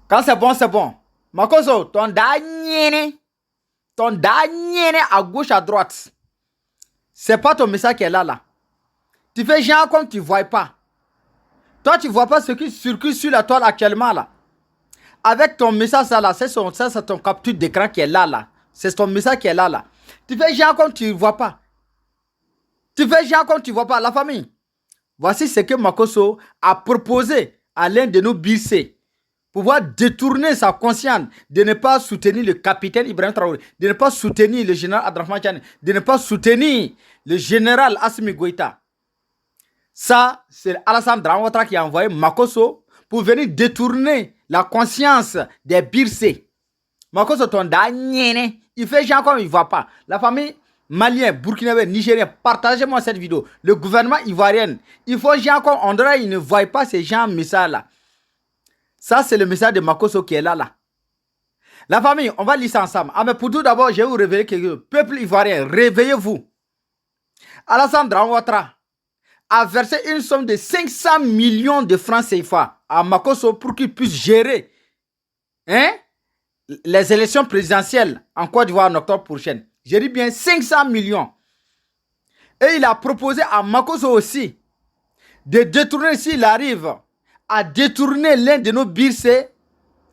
Quand c'est bon, c'est bon. Makoso, ton dernier à gauche, à droite. C'est pas ton message qui est là. Tu fais genre comme tu ne vois pas. Toi, tu ne vois pas ce qui circule sur la toile actuellement là. Avec ton message là, c'est ton capture d'écran qui est là. C'est ton message qui est là. Tu fais genre comme tu ne vois pas. Tu fais genre comme tu ne vois pas. La famille. Voici ce que Makoso a proposé à l'un de nos BC. Pouvoir détourner sa conscience de ne pas soutenir le capitaine Ibrahim Traoré, de ne pas soutenir le général Abdrahmane Tchani, de ne pas soutenir le général Assimi Goïta. Ça, c'est Alassane Dramane Ouattara qui a envoyé Makoso pour venir détourner la conscience des Bircés. Makoso ton dernier, il fait genre comme il ne voit pas. La famille malien, burkinabé, nigérien, partagez-moi cette vidéo. Le gouvernement ivoirien, il faut genre comme on dirait il ne voit pas ces gens messages là. Ça, c'est le message de Makoso qui est là. La famille, on va lire ça ensemble. Ah, mais pour tout d'abord, je vais vous révéler quelque chose. Peuple ivoirien, réveillez-vous. Alassane Dramane Ouattara a versé une somme de 500 millions de francs CFA à Makoso pour qu'il puisse gérer les élections présidentielles en Côte d'Ivoire en octobre prochain. Je dis bien 500 millions. Et il a proposé à Makoso aussi de détourner, s'il arrive à détourner l'un de nos Bircés,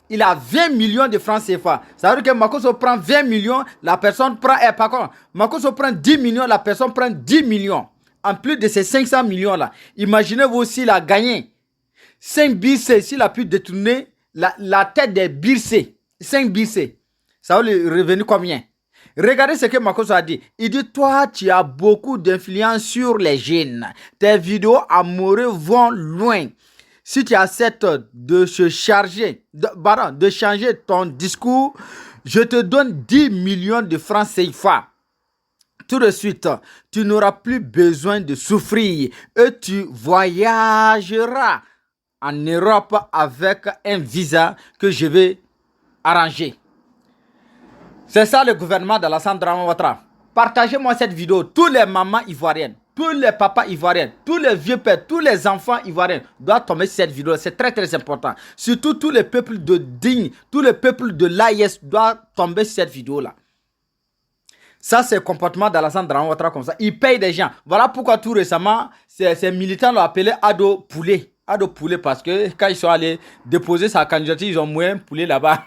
il a 20 millions de francs CFA. Ça veut dire que Makoso prend 20 millions, la personne prend... par contre, Makoso prend 10 millions, la personne prend 10 millions. En plus de ces 500 millions-là, imaginez-vous s'il a gagné 5 Bircés, s'il a pu détourner la tête des Bircés, 5 Bircés, ça va lui revenir combien? Regardez ce que Makoso a dit. Il dit, toi, tu as beaucoup d'influence sur les jeunes. Tes vidéos amoureuses vont loin. Si tu acceptes de changer ton discours, je te donne 10 millions de francs CFA. Tout de suite, tu n'auras plus besoin de souffrir et tu voyageras en Europe avec un visa que je vais arranger. C'est ça le gouvernement d'Alassane Dramane Ouattara. Partagez-moi cette vidéo. Tous les mamans ivoiriennes, tous les papas ivoiriens, tous les vieux pères, tous les enfants ivoiriens doivent tomber sur cette vidéo. C'est très très important. Surtout tous les peuples de Digne, tous les peuples de l'AIS doivent tomber sur cette vidéo-là. Ça, c'est le comportement d'Alassane Dramane Ouattara comme ça. Il paye des gens. Voilà pourquoi tout récemment, ces militants l'ont appelé Ado Poulet. Ado Poulet parce que quand ils sont allés déposer sa candidature, ils ont moins poulet là-bas.